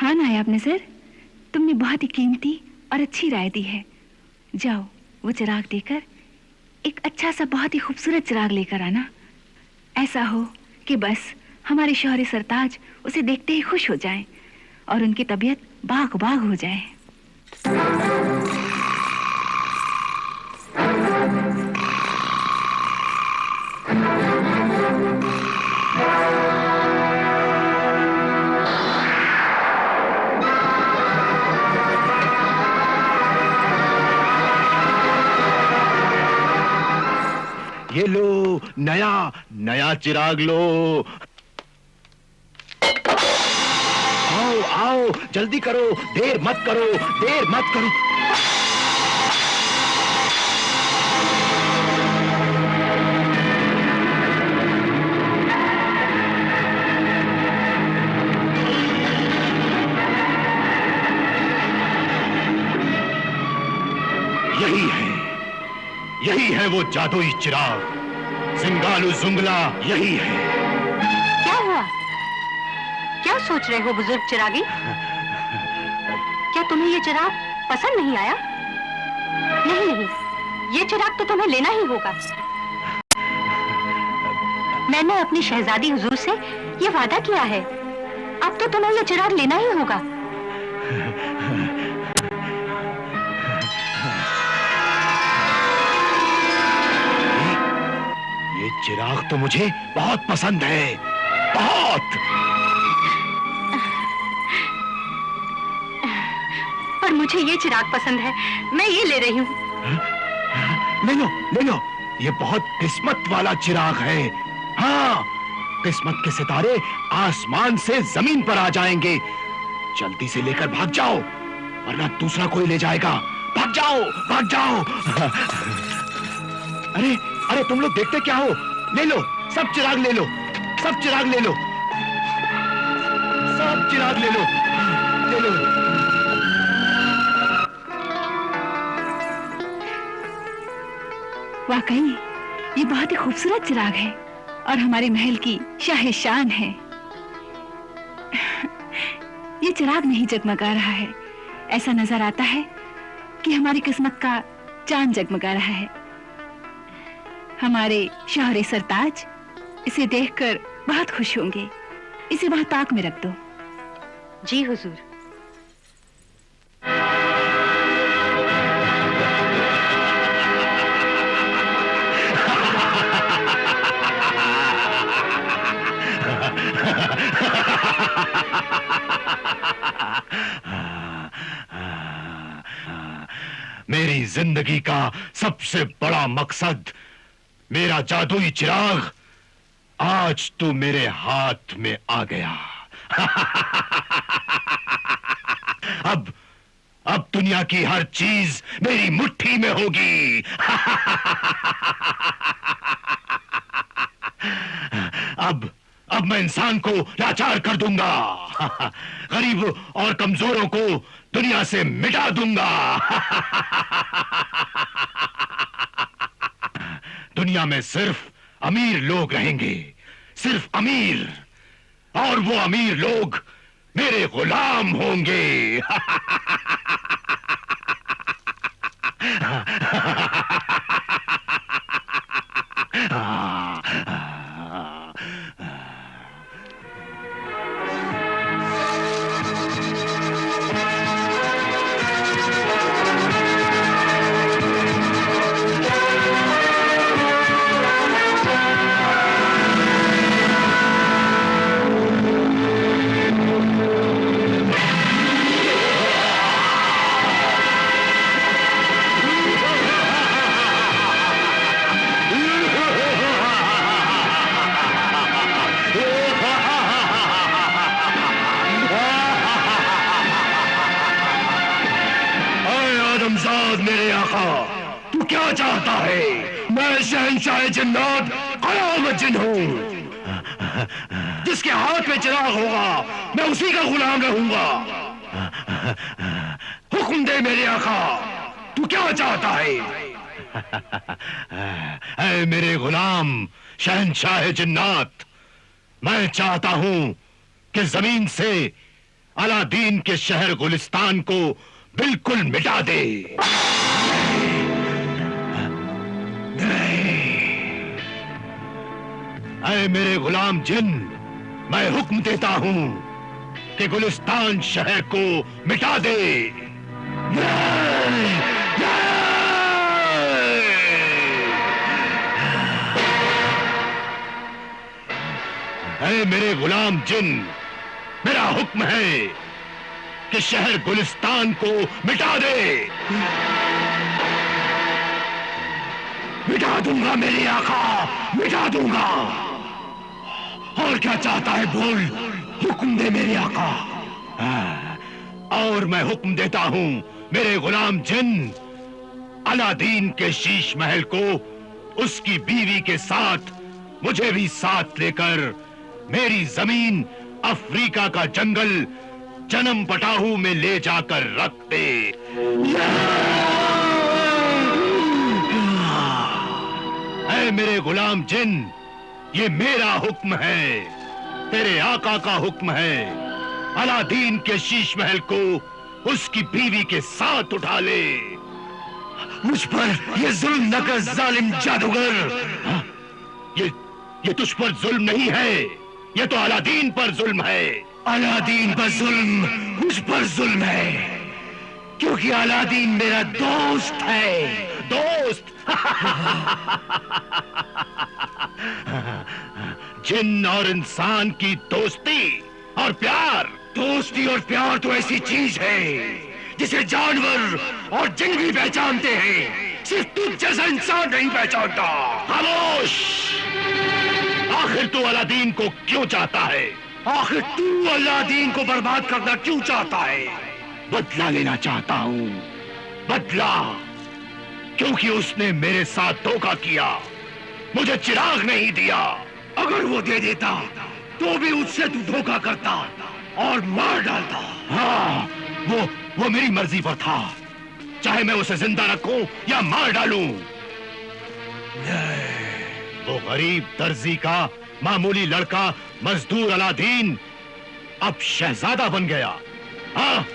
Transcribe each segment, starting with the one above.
हाँ नायाब नजर, तुमने बहुत ही कीमती और अच्छी राय दी है। जाओ वो चिराग देकर एक अच्छा सा बहुत ही खूबसूरत चिराग लेकर आना। ऐसा हो कि बस हमारे शौहरे सरताज उसे देखते ही खुश हो जाएं और उनकी तबीयत बाग बाग हो जाए। ये लो, नया नया चिराग लो। आओ आओ, जल्दी करो, देर मत करो, देर मत करो। यही है वो जादुई चिराग। जिंगालू जुंगला यही है। क्या हुआ? क्या सोच रहे हो बुजुर्ग चिरागी? क्या तुम्हें ये चिराग पसंद नहीं आया? नहीं नहीं, ये चिराग तो तुम्हें लेना ही होगा। मैंने अपनी शहजादी हुजूर से ये वादा किया है। अब तो तुम्हें ये चिराग लेना ही होगा। ये चिराग तो मुझे बहुत पसंद है, बहुत। पर मुझे ये चिराग पसंद है, मैं ये ले रही हूँ। ले लो, ले लो। ये बहुत किस्मत वाला चिराग है। हाँ, किस्मत के सितारे आसमान से जमीन पर आ जाएंगे। जल्दी से लेकर भाग जाओ, वरना दूसरा कोई ले जाएगा। भाग जाओ, भाग जाओ। अरे अरे, तुम लोग देखते क्या हो? ले लो, सब चिराग ले लो, सब चिराग ले लो, सब चिराग ले लो, ले लो। वाकई ये बहुत ही खूबसूरत चिराग है और हमारे महल की शाहे शान है। ये चिराग नहीं जगमगा रहा है, ऐसा नजर आता है कि हमारी किस्मत का चांद जगमगा रहा है। हमारे शौहरे सरताज इसे देखकर बहुत खुश होंगे। इसे वहां ताक में रख दो। जी हुजूर। मेरी जिंदगी का सबसे बड़ा मकसद, मेरा जादुई चिराग, आज तो मेरे हाथ में आ गया। अब दुनिया की हर चीज मेरी मुट्ठी में होगी। अब मैं इंसान को लाचार कर दूंगा, गरीब और कमजोरों को दुनिया से मिटा दूंगा। दुनिया में सिर्फ अमीर लोग रहेंगे, सिर्फ अमीर, और वो अमीर लोग मेरे गुलाम होंगे। मेरे आका, तू क्या चाहता है? मैं शहंशाह जिन्नात अलाउद्दीन हूँ। जिसके हाथ में चिराग होगा मैं उसी का गुलाम रहूंगा। हुक्म दे मेरे आका, तू क्या चाहता है? ऐ मेरे गुलाम शहंशाह जिन्नात, मैं चाहता हूं कि जमीन से अलादीन के शहर गुलिस्तान को बिल्कुल मिटा दे। ऐ मेरे गुलाम जिन, मैं हुक्म देता हूं कि गुलिस्तान शहर को मिटा दे। ऐ मेरे गुलाम जिन, मेरा हुक्म है कि शहर गुलिस्तान को मिटा दे। मिटा दूंगा मेरे आका, मिटा दूंगा। और क्या चाहता है बोल, हुक्म दे मेरे आका। और मैं हुक्म देता हूं मेरे गुलाम जिन, अलादीन के शीश महल को उसकी बीवी के साथ, मुझे भी साथ लेकर मेरी जमीन अफ्रीका का जंगल जन्म पटाहू में ले जाकर रख दे। ऐ मेरे गुलाम जिन, ये मेरा हुक्म है, तेरे आका का हुक्म है। अलादीन के शीश महल को उसकी बीवी के साथ उठा ले। मुझ पर ये जुल्म न कर जालिम जादूगर। ये तुझ पर जुल्म नहीं है, ये तो अलादीन पर जुल्म है। अलादीन पर जुल्म मुझ पर जुल्म है, क्योंकि अलादीन मेरा दोस्त है। दोस्त? जिन और इंसान की दोस्ती और प्यार। दोस्ती और प्यार तो ऐसी चीज है जिसे जानवर और जिन भी पहचानते हैं, सिर्फ तू जैसा इंसान नहीं पहचानता। खामोश! आखिर तू अलादीन को क्यों चाहता है? आखिर तू अलादीन को बर्बाद करना क्यों चाहता है? बदला लेना चाहता हूं, बदला, क्योंकि उसने मेरे साथ धोखा किया, मुझे चिराग नहीं दिया। अगर वो दे देता तो भी उससे तू धोखा करता और मार डालता। हाँ, वो मेरी मर्जी पर था, चाहे मैं उसे जिंदा रखूं या मार डालूं। वो गरीब दर्जी का मामूली लड़का मजदूर अलादीन अब शहजादा बन गया। हाँ,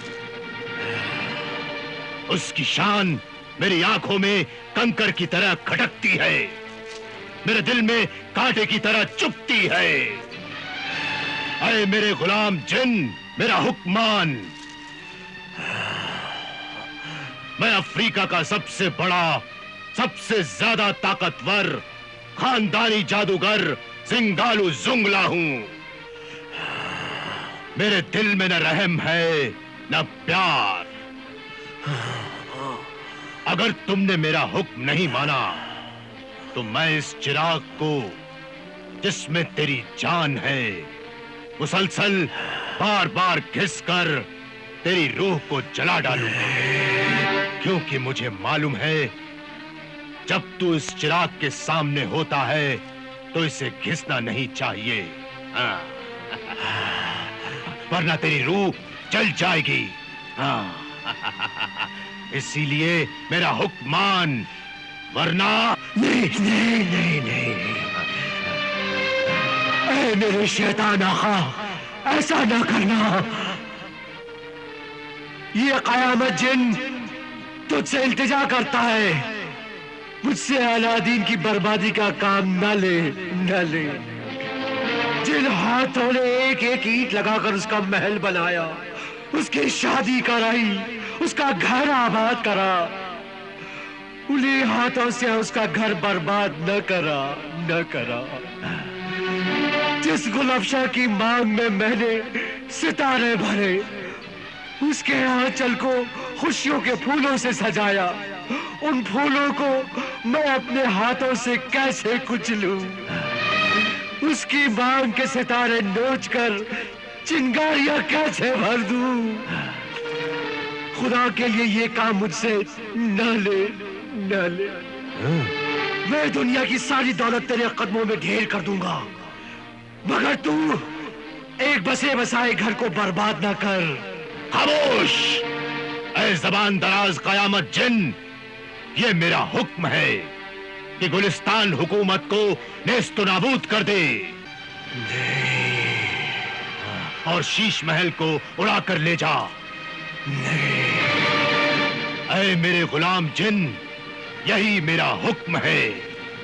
उसकी शान मेरी आंखों में कंकर की तरह खटकती है, मेरे दिल में कांटे की तरह चुभती है। ऐ मेरे गुलाम जिन, मेरा हुक्मान, मैं अफ्रीका का सबसे बड़ा, सबसे ज्यादा ताकतवर खानदानी जादूगर जिंगालू जुंगला हूं। मेरे दिल में न रहम है न प्यार। अगर तुमने मेरा हुक्म नहीं माना तो मैं इस चिराग को, जिसमें तेरी जान है, मुसलसल बार बार घिसकर तेरी रूह को जला डालूंगा। क्योंकि मुझे मालूम है जब तू इस चिराग के सामने होता है तो इसे घिसना नहीं चाहिए, हाँ। वरना तेरी रूह जल जाएगी। हाँ। इसीलिए मेरा हुक्म मान, वरना नहीं नहीं नहीं नहीं। ऐ मेरे शैतान आका, ऐसा ना करना। ये कयामत जिन तुझसे इल्तिजा करता है, मुझसे अलादीन की बर्बादी का काम न ले, न ले। जिन हाथों ने एक एक ईंट लगाकर उसका महल बनाया, उसकी शादी कराई, उसका घर आबाद करा, उन्हीं हाथों से उसका घर बर्बाद न करा, न करा। जिस गुलफशा की मांग में मैंने सितारे भरे, उसके आंचल को खुशियों के फूलों से सजाया, उन फूलों को मैं अपने हाथों से कैसे कुचलूं? उसकी मांग के सितारे नोचकर चिंगारियां कैसे भर दूं? खुदा के लिए ये काम मुझसे न ले, न ले। मैं दुनिया की सारी दौलत तेरे कदमों में ढेर कर दूंगा, मगर तू एक बसे बसाए घर को बर्बाद ना कर। खामोश! ऐ जबान दराज कयामत जिन, ये मेरा हुक्म है कि गुलिस्तान हुकूमत को नेस्तो नाबूद कर दे। और शीश महल को उड़ाकर ले जा। नहीं, ऐ मेरे गुलाम जिन, यही मेरा हुक्म है,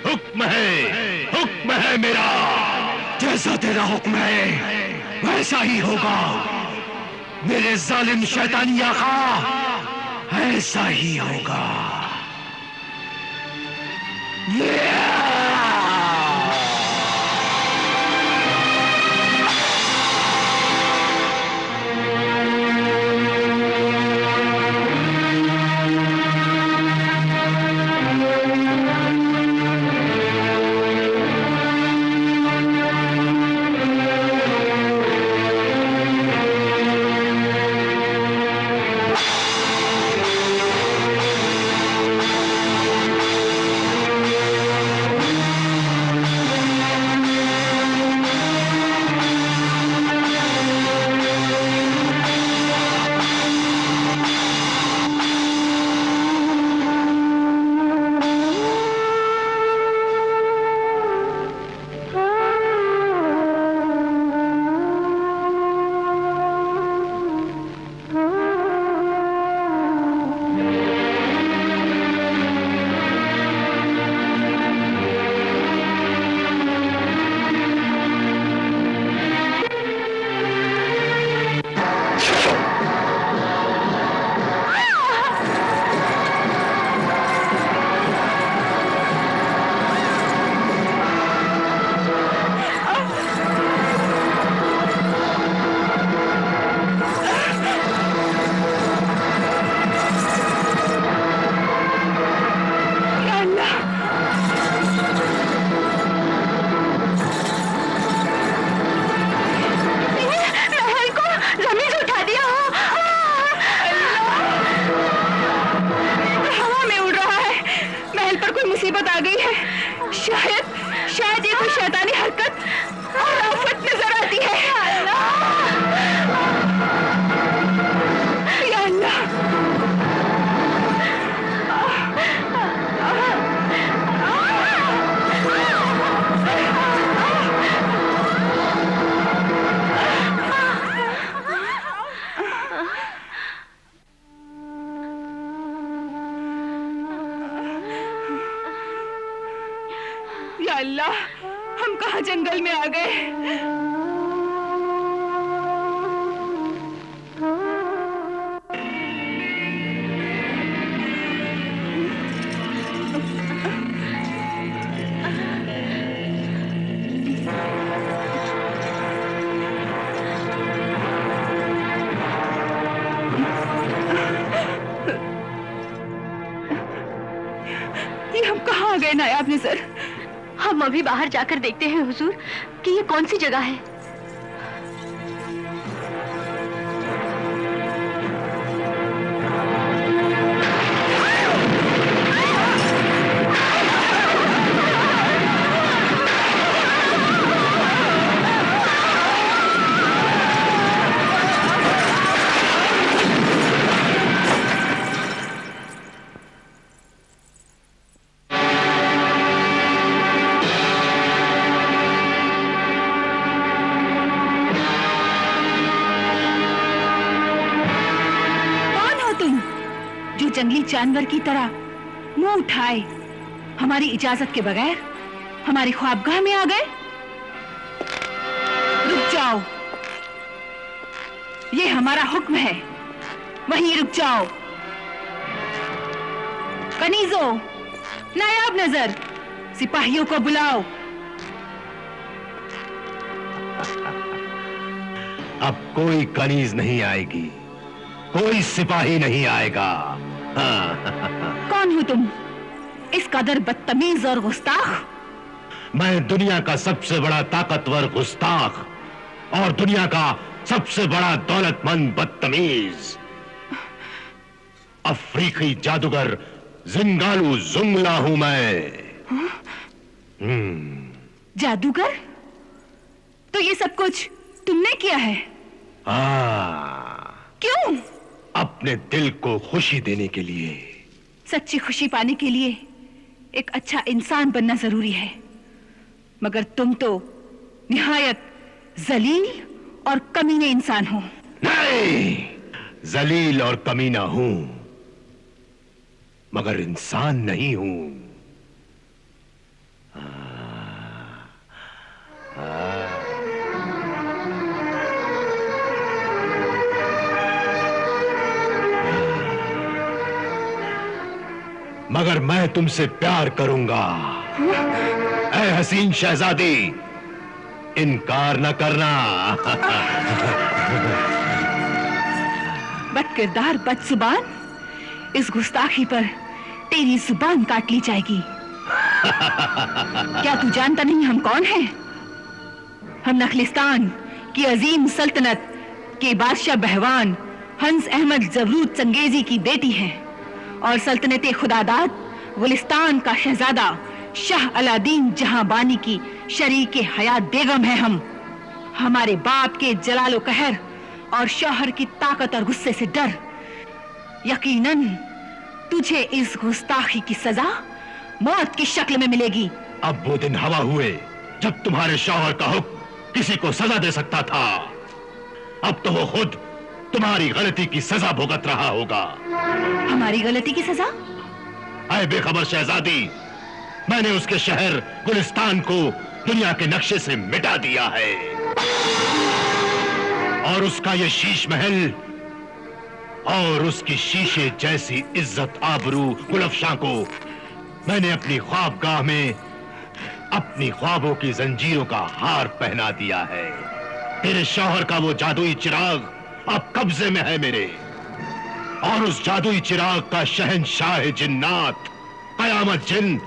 हुक्म है, हुक्म है मेरा। जैसा तेरा हुक्म है वैसा ही होगा मेरे जालिम शैतानी आका, ऐसा ही होगा। मुसीबत आ गई है। शायद ये कोई शैतानी हरकत और आफत नजर आती है। या अल्लाह, या अल्लाह, हम कहाँ जंगल में आ गए। ये हम कहाँ आ गए नायाब नजर? हम अभी बाहर जाकर देखते हैं हुजूर कि ये कौन सी जगह है। जंगली जानवर की तरह मुंह उठाए हमारी इजाजत के बगैर हमारे ख्वाबगाह में आ गए। रुक जाओ, ये हमारा हुक्म है, वहीं रुक जाओ। कनीजो, नायाब नजर, सिपाहियों को बुलाओ। अब कोई कनीज नहीं आएगी, कोई सिपाही नहीं आएगा। कौन हो तुम, इस कदर बदतमीज और गुस्ताख? मैं दुनिया का सबसे बड़ा ताकतवर गुस्ताख और दुनिया का सबसे बड़ा दौलतमंद बदतमीज अफ्रीकी जादूगर जिंगालू जुंगला हूं मैं। जादूगर? तो ये सब कुछ तुमने किया है? क्यों? अपने दिल को खुशी देने के लिए। सच्ची खुशी पाने के लिए एक अच्छा इंसान बनना जरूरी है, मगर तुम तो निहायत जलील और कमीने इंसान हो। नहीं, जलील और कमीना हूं, मगर इंसान नहीं हूं। मगर मैं तुमसे प्यार करूंगा। ऐ हसीन शहजादी, इनकार न करना। बदकिरदार, बदजुबान, इस गुस्ताखी पर तेरी जुबान काट ली जाएगी। क्या तू जानता नहीं हम कौन हैं? हम नखलिस्तान की अजीम सल्तनत के बादशाह बहवान हंस अहमद जबरूद चंगेजी की बेटी हैं और सल्तनत खुदादाद गुलिस्तान का शहजादा शाह अलादीन जहांबानी की शरीके हयात बेगम है हम। हमारे बाप के जलालो कहर और शौहर की ताकत और गुस्से से डर। यकीनन तुझे इस गुस्ताखी की सजा मौत की शक्ल में मिलेगी। अब वो दिन हवा हुए जब तुम्हारे शौहर का हुक्म किसी को सजा दे सकता था। अब तो वो खुद तुम्हारी गलती की सजा भुगत रहा होगा। हमारी गलती की सजा? ऐ बेखबर शहजादी, मैंने उसके शहर गुलिस्तान को दुनिया के नक्शे से मिटा दिया है और उसका ये शीश महल और उसकी शीशे जैसी इज्जत आबरू गुलफशां को मैंने अपनी ख्वाबगाह में अपनी ख्वाबों की जंजीरों का हार पहना दिया है। तेरे शौहर का वो जादुई चिराग अब कब्जे में है मेरे, और उस जादुई चिराग का शहंशाह जिन्नात कयामत जिन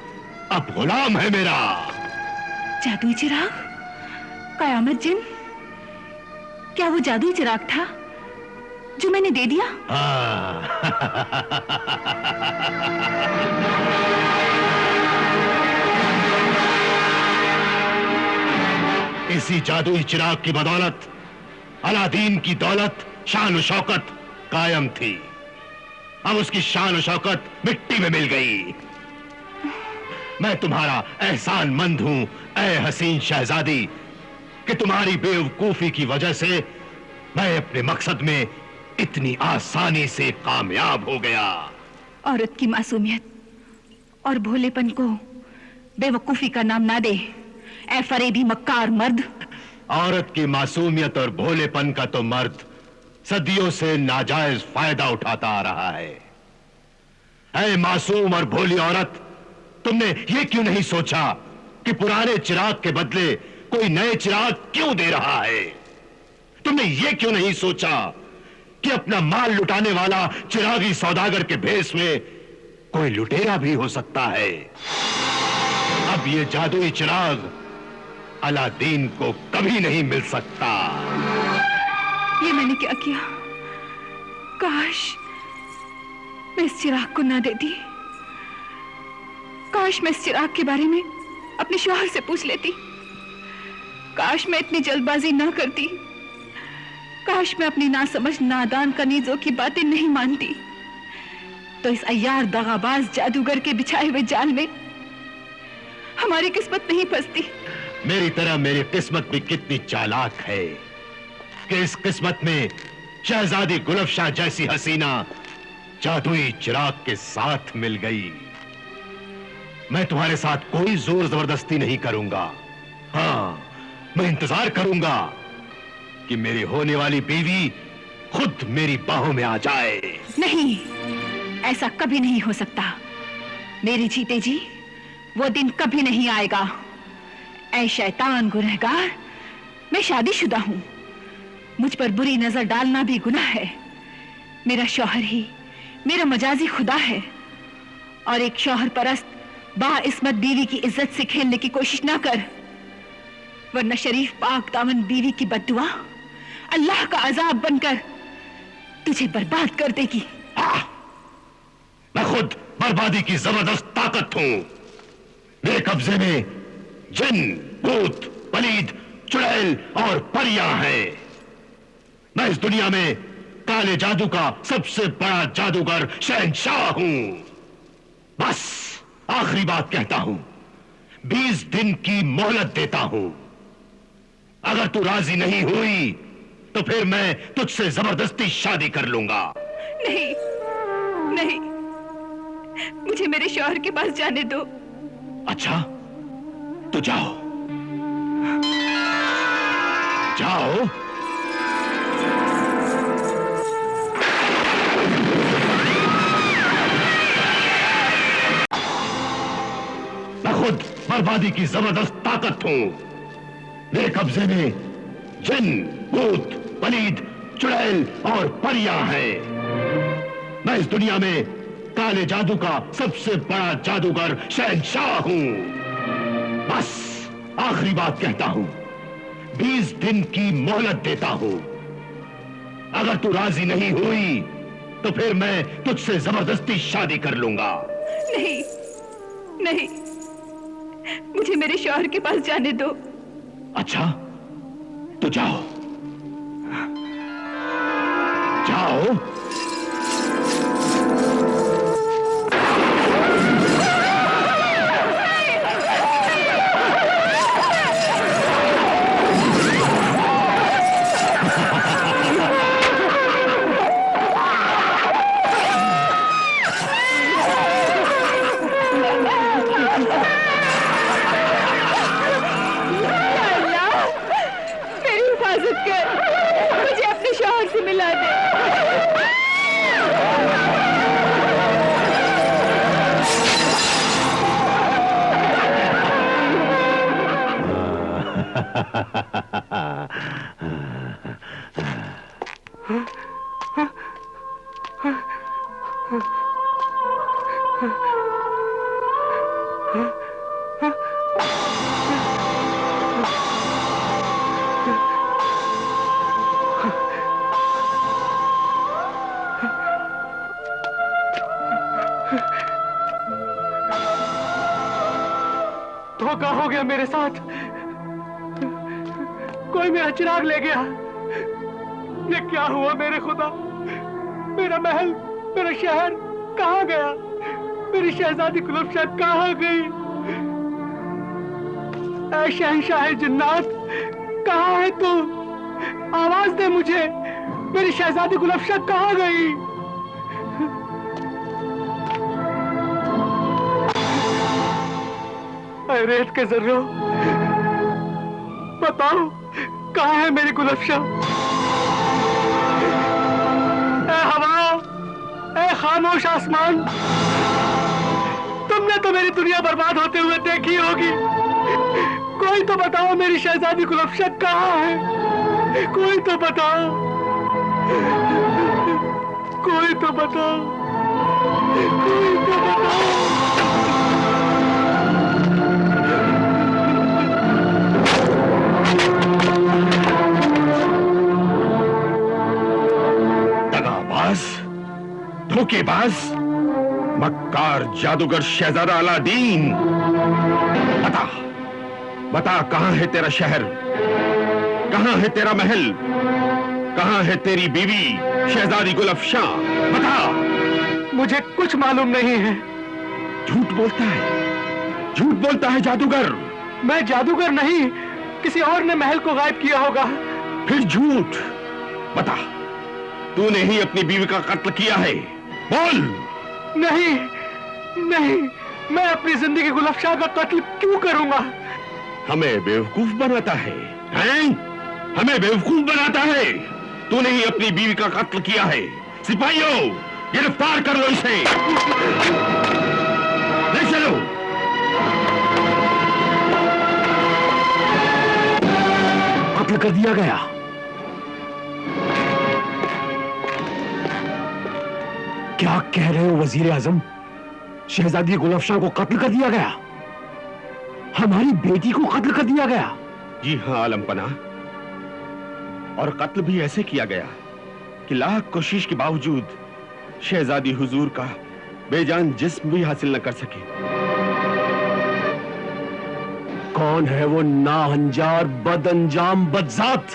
अब गुलाम है मेरा। जादुई चिराग? कयामत जिन? क्या वो जादुई चिराग था जो मैंने दे दिया? इसी जादुई चिराग की बदौलत अलादीन की दौलत शान और शौकत कायम थी। अब उसकी शान और शौकत मिट्टी में मिल गई। मैं तुम्हारा एहसानमंद हूं ऐ हसीन शहजादी कि तुम्हारी बेवकूफी की वजह से मैं अपने मकसद में इतनी आसानी से कामयाब हो गया। औरत की मासूमियत और भोलेपन को बेवकूफी का नाम ना दे ऐ फरेबी मक्कार मर्द। औरत की मासूमियत और भोलेपन का तो मर्द सदियों से नाजायज फायदा उठाता आ रहा है। ऐ मासूम और भोली औरत, तुमने ये क्यों नहीं सोचा कि पुराने चिराग के बदले कोई नए चिराग क्यों दे रहा है? तुमने ये क्यों नहीं सोचा कि अपना माल लुटाने वाला चिरागी सौदागर के भेष में कोई लुटेरा भी हो सकता है? अब ये जादुई चिराग अलादीन को कभी नहीं मिल सकता। ये मैंने क्या किया? काश मैं इस चिराग को ना देती। काश मैं इस चिराग के बारे में अपने शौहर से पूछ लेती। काश मैं इतनी जल्दबाजी ना करती। काश मैं अपनी नासमझ नादान कनीजों की बातें नहीं मानती, तो इस अय्यार दगाबाज जादूगर के बिछाए हुए जाल में हमारी किस्मत नहीं फंसती। मेरी तरह मेरी किस्मत भी कितनी चालाक है कि इस किस्मत में शहजादी गुलफशां जैसी हसीना जादुई चिराग के साथ मिल गई। मैं तुम्हारे साथ कोई जोर जबरदस्ती नहीं करूंगा। हाँ, मैं इंतजार करूंगा कि मेरी होने वाली बीवी खुद मेरी बाहों में आ जाए। नहीं, ऐसा कभी नहीं हो सकता। मेरे जीते जी वो दिन कभी नहीं आएगा। ऐ शैतान गुनहगार, मैं शादीशुदा हूं। मुझ पर बुरी नजर डालना भी गुनाह है। मेरा शौहर ही मेरा मजाजी खुदा है, और एक शौहर परस्त बाइस्मत बीवी की इज्जत से खेलने की कोशिश ना कर, वरना शरीफ पाक दामन बीवी की बद्दुआ अल्लाह का अजाब बनकर तुझे बर्बाद कर देगी। मैं खुद बर्बादी की जबरदस्त ताकत हूं। मेरे कब्जे में जिन, भूत, पलीद, चुड़ैल और परियां हैं। मैं इस दुनिया में काले जादू का सबसे बड़ा जादूगर शहंशाह हूं। बस आखिरी बात कहता हूं, 20 दिन की मोहलत देता हूं। अगर तू राजी नहीं हुई तो फिर मैं तुझसे जबरदस्ती शादी कर लूंगा। नहीं, नहीं, मुझे मेरे शौहर के पास जाने दो। अच्छा, तो जाओ, जाओ। मैं खुद बर्बादी की जबरदस्त ताकत हूं। मेरे कब्जे में जिन, भूत, पलीद, चुड़ैल और परियां हैं। मैं इस दुनिया में काले जादू का सबसे बड़ा जादूगर शहंशाह हूं। बस आखिरी बात कहता हूं, 20 दिन की मोहलत देता हूं। अगर तू राजी नहीं हुई तो फिर मैं तुझसे जबरदस्ती शादी कर लूंगा। नहीं, नहीं, मुझे मेरे शौहर के पास जाने दो। अच्छा, तो जाओ, जाओ। मुझे अपने शौहर से मिला दे। धोखा हो गया मेरे साथ। कोई मेरा चिराग ले गया। ये क्या हुआ मेरे खुदा? मेरा महल, मेरा शहर कहाँ गया? मेरी शहजादी गुलफशा कहाँ गई? ऐ शहंशाह जिन्नात, कहाँ है तू? आवाज दे मुझे। मेरी शहजादी गुलफशा कहाँ गई? ऐ रेत के जर्रो, बताओ कहाँ है मेरी गुलफशा? ऐ हवा, ऐ खामोश आसमान, तुमने तो मेरी दुनिया बर्बाद होते हुए देखी होगी। कोई तो बताओ मेरी शहजादी गुलफशा कहाँ है? कोई तो बताओ, कोई तो बताओ, कोई तो बताओ। धोखेबाज, मक्कार जादूगर शहजादा अलादीन, बता, बता कहां है तेरा शहर? कहां है तेरा महल? कहां है तेरी बीवी शहजादी गुलफशा? बता। मुझे कुछ मालूम नहीं है। झूठ बोलता है, झूठ बोलता है जादूगर। मैं जादूगर नहीं, किसी और ने महल को गायब किया होगा। फिर झूठ। बता, तूने ही अपनी बीवी का कत्ल किया है, बोल। नहीं, नहीं, मैं अपनी जिंदगी गुलफशा का कत्ल क्यों करूंगा? हमें बेवकूफ बनाता है, हैं? हमें बेवकूफ बनाता है। तूने ही अपनी बीवी का कत्ल किया है। सिपाहियों, गिरफ्तार कर लो इसे। ले चलो। कत्ल कर दिया गया। क्या कह रहे हो वजीर आजम? शहजादी गुलफशा को कत्ल कर दिया गया? हमारी बेटी को कत्ल कर दिया गया? जी हां आलम पना, और कत्ल भी ऐसे किया गया कि लाख कोशिश के बावजूद शहजादी हुजूर का बेजान जिस्म भी हासिल न कर सके। कौन है वो नाहंजार, बदअंजाम, बदजात?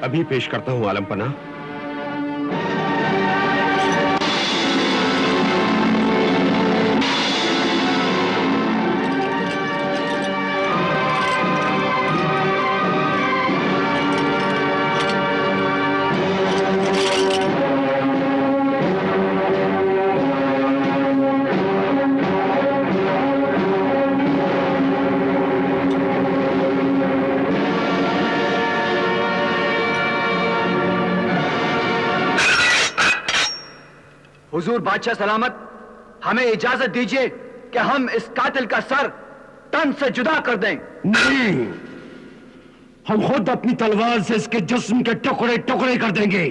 अभी पेश करता हूं आलम पना। हुजूर बादशाह सलामत, हमें इजाजत दीजिए कि हम इस कातिल का सर तन से जुदा कर दें। नहीं, हम खुद अपनी तलवार से इसके जिस्म के टुकड़े टुकड़े कर देंगे।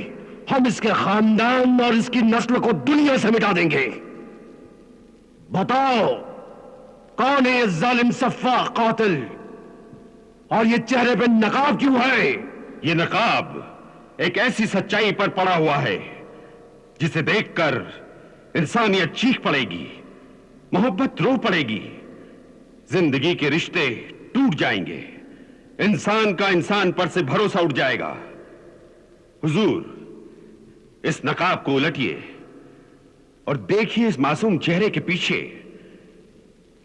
हम इसके खानदान और इसकी नस्ल को दुनिया से मिटा देंगे। बताओ, कौन है ये जालिम सफ़ाक कातिल? और ये चेहरे पे नकाब क्यों है? ये नकाब एक ऐसी सच्चाई पर पड़ा हुआ है जिसे देखकर इंसानियत चीख पड़ेगी, मोहब्बत रो पड़ेगी, जिंदगी के रिश्ते टूट जाएंगे, इंसान का इंसान पर से भरोसा उठ जाएगा। हुजूर, इस नकाब को उलटिए और देखिए इस मासूम चेहरे के पीछे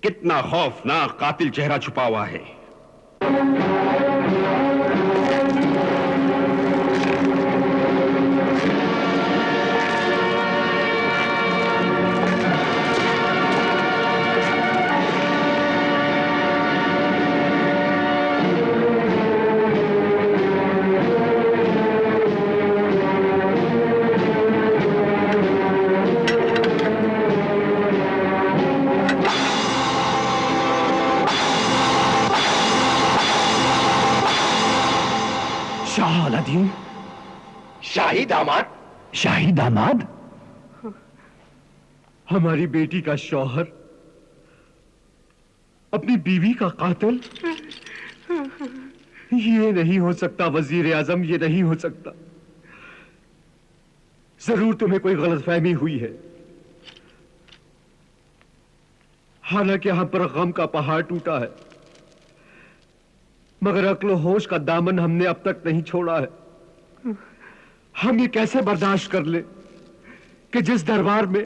कितना खौफनाक कातिल चेहरा छुपा हुआ है। शाह अलादीन, शाही दामाद? शाही दामाद? हमारी बेटी का शौहर अपनी बीवी का कातिल? ये नहीं हो सकता वजीर आजम, ये नहीं हो सकता। जरूर तुम्हें कोई गलतफहमी हुई है। हालांकि हम पर गम का पहाड़ टूटा है, मगर अक्ल होश का दामन हमने अब तक नहीं छोड़ा है। हम ये कैसे बर्दाश्त कर ले कि जिस दरबार में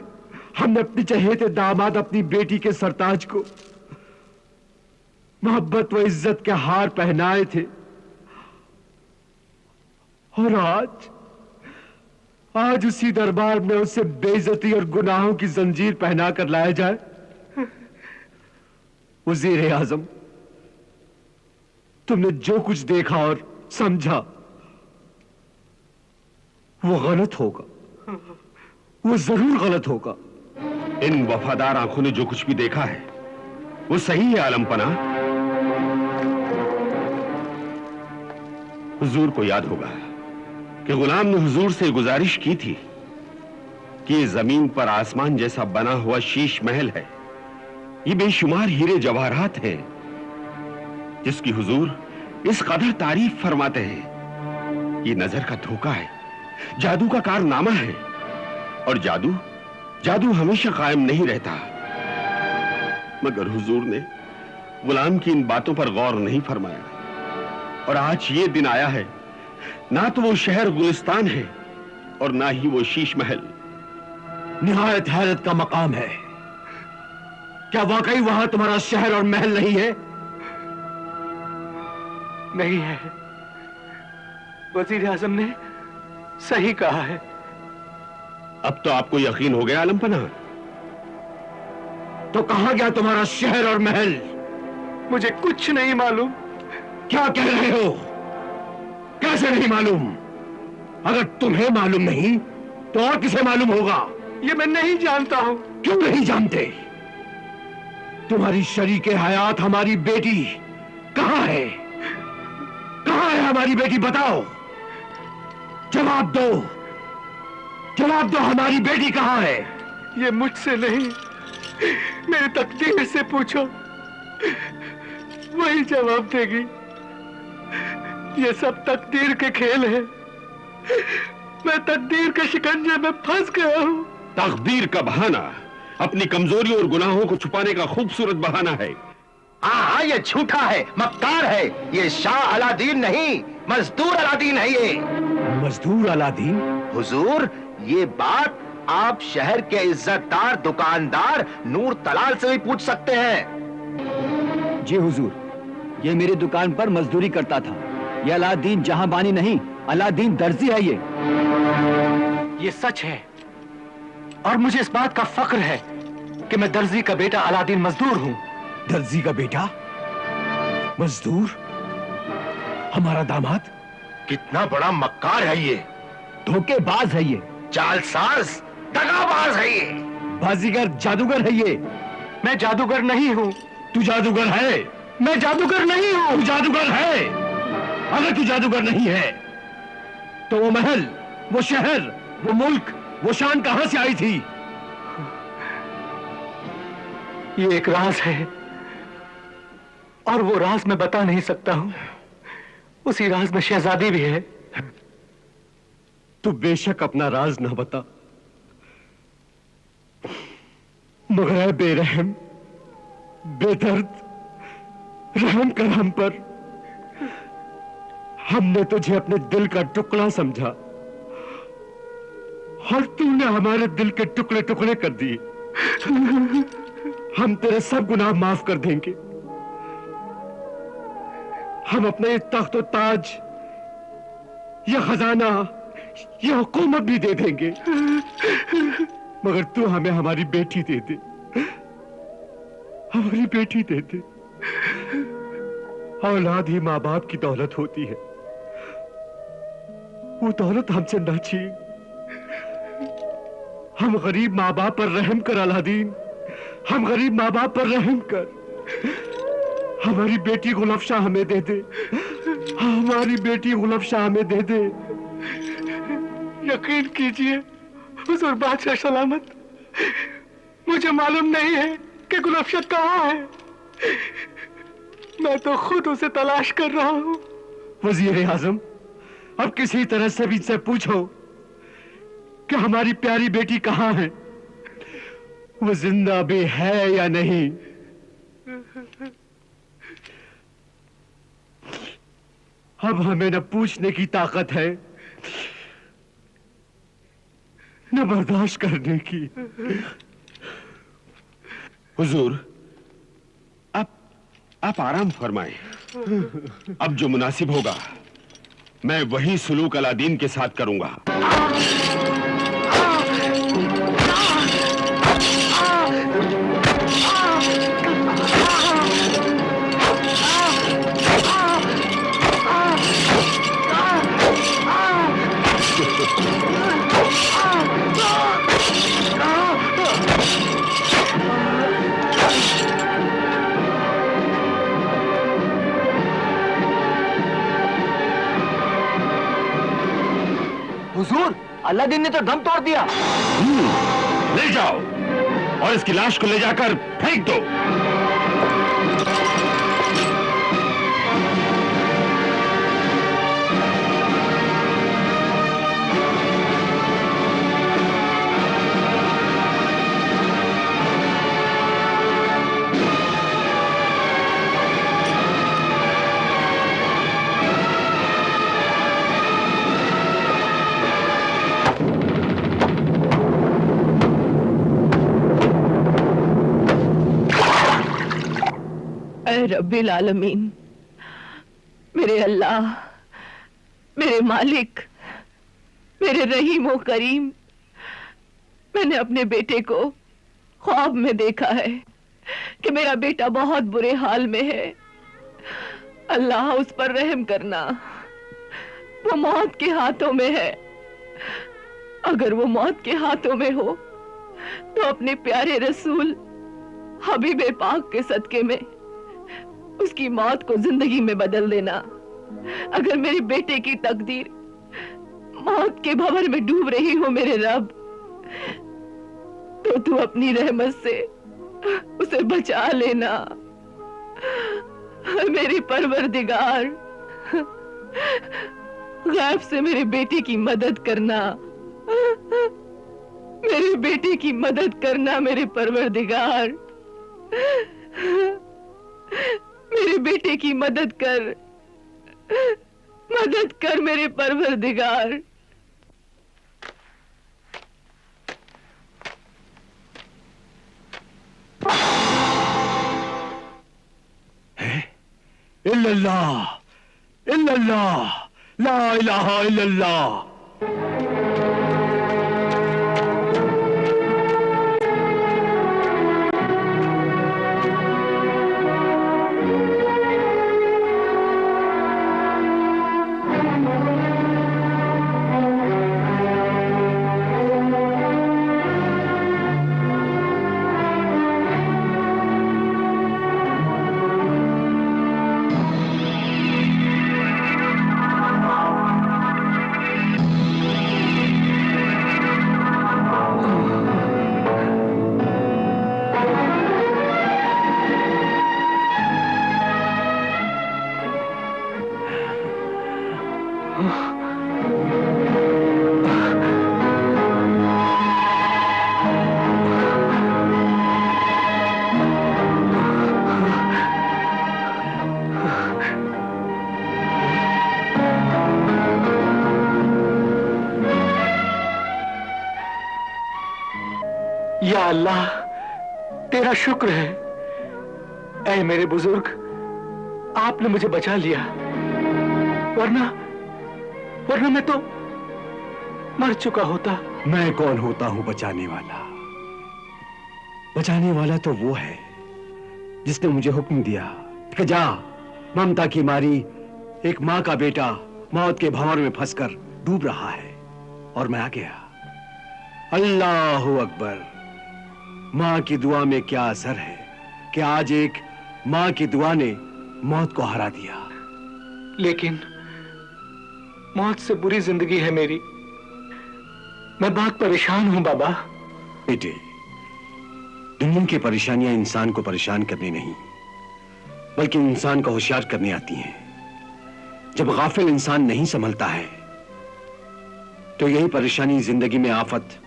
हमने अपनी चहेते दामाद अपनी बेटी के सरताज को मोहब्बत व इज्जत के हार पहनाए थे, और आज उसी दरबार में उसे बेइज्जती और गुनाहों की जंजीर पहना कर लाया जाए। वजीर आजम, तुमने जो कुछ देखा और समझा वो गलत होगा, वो जरूर गलत होगा। इन वफादार आंखों ने जो कुछ भी देखा है वो सही है आलमपना। हुजूर को याद होगा कि गुलाम ने हुजूर से गुजारिश की थी कि ये जमीन पर आसमान जैसा बना हुआ शीश महल है, ये बेशुमार हीरे जवाहरात हैं जिसकी हुजूर इस कदर तारीफ फरमाते हैं। ये नजर का धोखा है, जादू का कारनामा है, और जादू हमेशा कायम नहीं रहता। मगर हुजूर ने गुलाम की इन बातों पर गौर नहीं फरमाया, और आज ये दिन आया है, ना तो वो शहर गुलिस्तान है और ना ही वो शीश महल। निहायत हैरत का मकाम है। क्या वाकई वहां तुम्हारा शहर और महल नहीं है? नहीं है, वजीर आजम ने सही कहा है। अब तो आपको यकीन हो गया आलमपना? तो कहां गया तुम्हारा शहर और महल? मुझे कुछ नहीं मालूम। क्या कह रहे हो? कैसे नहीं मालूम? अगर तुम्हें मालूम नहीं तो और किसे मालूम होगा? ये मैं नहीं जानता हूं। क्यों नहीं जानते? तुम्हारी शरीके हयात हमारी बेटी कहां है? कहां है हमारी बेटी? बताओ, जवाब दो, जवाब दो, हमारी बेटी कहां है? ये मुझसे नहीं, मेरी तकदीर से पूछो, वही जवाब देगी। ये सब तकदीर के खेल है। मैं तकदीर के शिकंजे में फंस गया हूं। तकदीर का बहाना अपनी कमजोरी और गुनाहों को छुपाने का खूबसूरत बहाना है। हाँ, ये झूठा है, मक्कार है। ये शाह अलादीन नहीं, मजदूर अलादीन है ये। मजदूर अलादीन? हुजूर, ये बात आप शहर के इज्जतदार दुकानदार नूर तलाल से भी पूछ सकते हैं। जी हुजूर, ये मेरी दुकान पर मजदूरी करता था। ये अलादीन जहां बानी नहीं, अलादीन दर्जी है ये सच है, और मुझे इस बात का फख्र है कि मैं दर्जी का बेटा अलादीन मजदूर हूं। दर्जी का बेटा? मजदूर? हमारा दामाद? कितना बड़ा मक्कार है ये, धोखेबाज है ये। जालसाज, दगाबाज है ये। बाजीगर जादूगर है ये। मैं जादूगर नहीं हूं। तू जादूगर है। मैं जादूगर नहीं हूं। तू जादूगर है। अगर तू जादूगर नहीं है तो वो महल, वो शहर, वो मुल्क, वो शान कहां से आई थी? ये एक राज है और वो राज मैं बता नहीं सकता हूं। उसी राज में शहजादी भी है। तू बेशक अपना राज न बता, मगर है बेरहम, बेदर्द, रहम कर हम पर। हमने तुझे अपने दिल का टुकड़ा समझा और तूने हमारे दिल के टुकड़े टुकड़े कर दिए। हम तेरे सब गुनाह माफ कर देंगे। हम अपने ये तख्त और ताज, ये खजाना, ये हुकूमत भी दे देंगे, मगर तू हमें हमारी बेटी दे दे। हमारी बेटी दे दे। औलाद ही मां बाप की दौलत होती है। वो दौलत हमसे न छीन। हम गरीब मां बाप पर रहम कर अलादीन। हम गरीब मां बाप पर रहम कर। हमारी बेटी गुलफशा हमें दे दे। हमारी बेटी गुलफशा हमें दे दे। यकीन कीजिए हुजूर बादशाह सलामत, मुझे मालूम नहीं है कि गुलफशा कहाँ है। मैं तो खुद उसे तलाश कर रहा हूं। वजीर आजम, अब किसी तरह से भी से पूछो कि हमारी प्यारी बेटी कहाँ है, वो जिंदा भी है या नहीं। अब हमें न पूछने की ताकत है न बर्दाश्त करने की। हुजूर, आप आराम फरमाएं। अब जो मुनासिब होगा मैं वही सुलूक अलादीन के साथ करूंगा। हुजूर, अलादीन ने तो दम तोड़ दिया। ले जाओ और इसकी लाश को ले जाकर फेंक दो। रब्बिल आलमीन, मेरे अल्लाह, मेरे मालिक, मेरे रहीम व करीम, मैंने अपने बेटे को ख्वाब में देखा है कि मेरा बेटा बहुत बुरे हाल में है। अल्लाह उस पर रहम करना। वो मौत के हाथों में है। अगर वो मौत के हाथों में हो तो अपने प्यारे रसूल हबीब पाक के सदके में उसकी मौत को जिंदगी में बदल देना। अगर मेरे बेटे की तकदीर मौत के भंवर में डूब रही हो मेरे रब, तो तू अपनी रहमत से उसे बचा लेना। मेरी परवरदिगार, गैब से मेरे बेटे की मदद करना। मेरे बेटे की मदद करना मेरे परवरदिगार। मेरे बेटे की मदद कर मेरे परवरदिगार। इल्लल्लाह, इल्लल्लाह, ला इलाहा इल्लल्लाह। या अल्लाह, तेरा शुक्र है। ऐ मेरे बुजुर्ग, आपने मुझे बचा लिया, वरना मैं तो मर चुका होता। मैं कौन होता हूं बचाने वाला? बचाने वाला तो वो है जिसने मुझे हुक्म दिया कि जा, ममता की मारी एक मां का बेटा मौत के भंवर में फंसकर डूब रहा है, और मैं आ गया। अल्लाहु अकबर। मां की दुआ में क्या असर है कि आज एक मां की दुआ ने मौत को हरा दिया। लेकिन मौत से बुरी जिंदगी है मेरी, मैं बहुत परेशान हूं बाबा। बेटे, दुनिया की परेशानियां इंसान को परेशान करने नहीं, बल्कि इंसान को होशियार करने आती हैं। जब गाफिल इंसान नहीं संभलता है तो यही परेशानी जिंदगी में आफत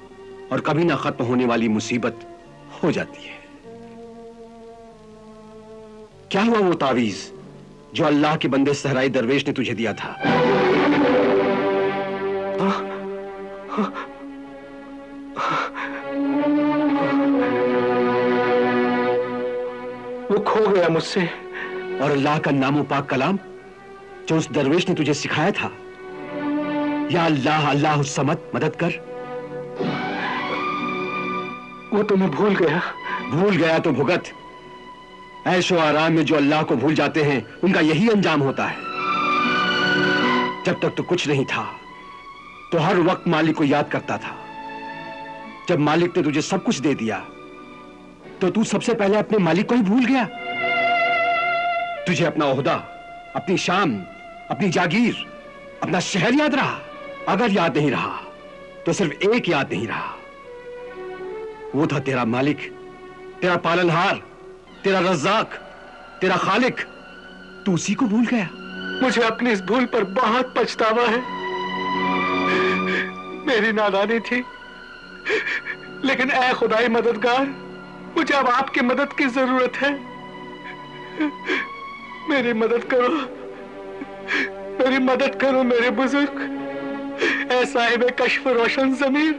और कभी ना खत्म होने वाली मुसीबत हो जाती है। क्या हुआ वो तावीज जो अल्लाह के बंदे सहराई दरवेश ने तुझे दिया था? वो खो गया मुझसे। और अल्लाह का नामो पाक कलाम जो उस दरवेश ने तुझे सिखाया था, या अल्लाह अल्लाह समद मदद कर, वो तो मैं भूल गया। भूल गया तो भुगत। ऐशो आराम में जो अल्लाह को भूल जाते हैं उनका यही अंजाम होता है। जब तक तो कुछ नहीं था तो हर वक्त मालिक को याद करता था। जब मालिक ने तुझे सब कुछ दे दिया तो तू सबसे पहले अपने मालिक को ही भूल गया। तुझे अपना ओहदा, अपनी शान, अपनी जागीर, अपना शहर याद रहा। अगर याद नहीं रहा तो सिर्फ एक याद नहीं रहा, वो था तेरा मालिक, तेरा पालनहार, तेरा रज़्ज़ाक, तेरा खालिक। तू उसी को भूल गया। मुझे अपनी इस भूल पर बहुत पछतावा है। मेरी नादानी थी, लेकिन ऐ खुदाई मददगार, मुझे अब आपकी मदद की जरूरत है। मेरी मदद करो, मेरी मदद करो मेरे बुजुर्ग। ऐ साहिब कश्फ रोशन ज़मीर,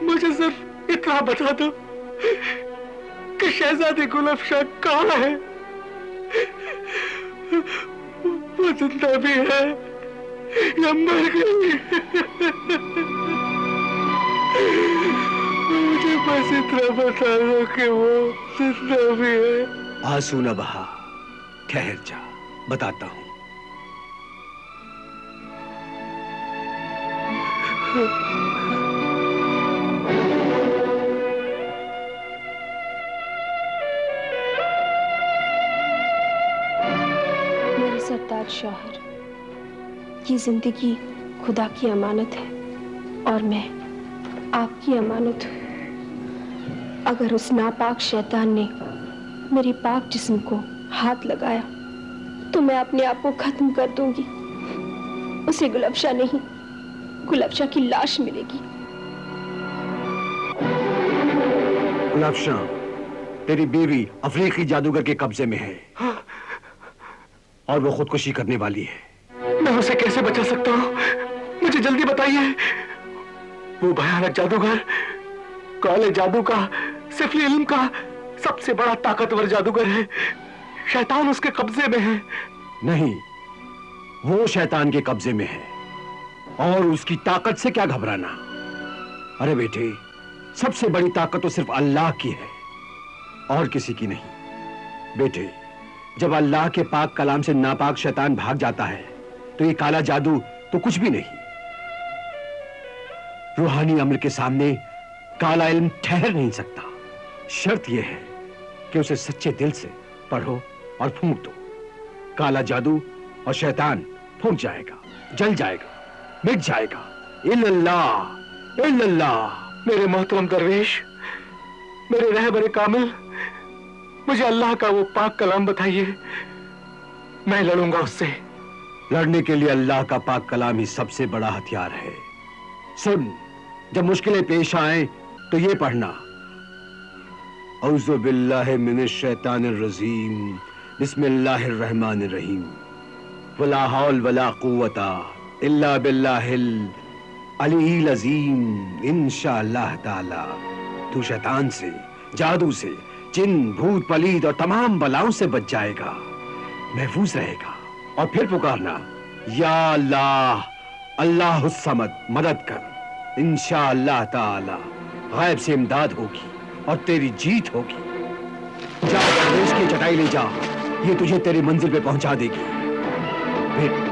मुझे सिर्फ इतना बता दो कि शहजादी गुलफशा कहाँ है? वो जिंदा भी है या मर गई? मुझे बस इतना बता दो कि वो जिंदा भी है। आंसू न बहा, ठहर जा, बताता हूं। मेरे सरताज शौहर, ये जिंदगी खुदा की अमानत है और मैं आपकी अमानत हूँ। अगर उस नापाक शैतान ने मेरी पाक जिस्म को हाथ लगाया तो मैं अपने आप को खत्म कर दूंगी। उसे गुलफशा नहीं, गुलफशा की लाश मिलेगी। गुलफशा तेरी बीवी अफ्रीकी जादूगर के कब्जे में है और वो खुदकुशी करने वाली है। मैं उसे कैसे बचा सकता हूँ? मुझे जल्दी बताइए। वो भयानक जादूगर, काले जादू का, सिफली इल्म का सबसे बड़ा ताकतवर जादूगर है। शैतान उसके कब्जे में है। नहीं, वो शैतान के कब्जे में है और उसकी ताकत से क्या घबराना। अरे बेटे, सबसे बड़ी ताकत तो सिर्फ अल्लाह की है और किसी की नहीं। बेटे, जब अल्लाह के पाक कलाम से नापाक शैतान भाग जाता है तो ये काला जादू तो कुछ भी नहीं। रूहानी अमल के सामने काला इल्म ठहर नहीं सकता। शर्त यह है कि उसे सच्चे दिल से पढ़ो और फूंक दो। काला जादू और शैतान फूंक जाएगा, जल जाएगा, मिट जाएगा। इल्लल्लाह, इल्लल्लाह। मेरे मोहतरम दरवेश, मेरे रहबरे कामिल, मुझे अल्लाह का वो पाक कलाम बताइए। मैं लड़ूंगा उससे। लड़ने के लिए अल्लाह का पाक कलाम ही सबसे बड़ा हथियार है। सुन, जब मुश्किलें पेश आए तो ये पढ़ना, औज़ु बिल्लाहि मिनश शैतानिर रजीम, बिस्मिल्लाहिर रहमानिर रहीम, वला हौल वला कुव्वता इल्ला बिल्लाहिल अलील अज़ीम, इंशाअल्लाह ताला। तू शैतान से, जादू से, जिन, भूत, पलीद और तमाम बलाओं से बच जाएगा, महफूज रहेगा। और फिर पुकारना, या अल्लाह, अल्लाह समद, मदद कर। इंशाअल्लाह ताला गायब से इमदाद होगी और तेरी जीत होगी। जा दरवेश की चटाई ले जा, ये तुझे तेरी मंजिल पे पहुंचा देगी। बेटा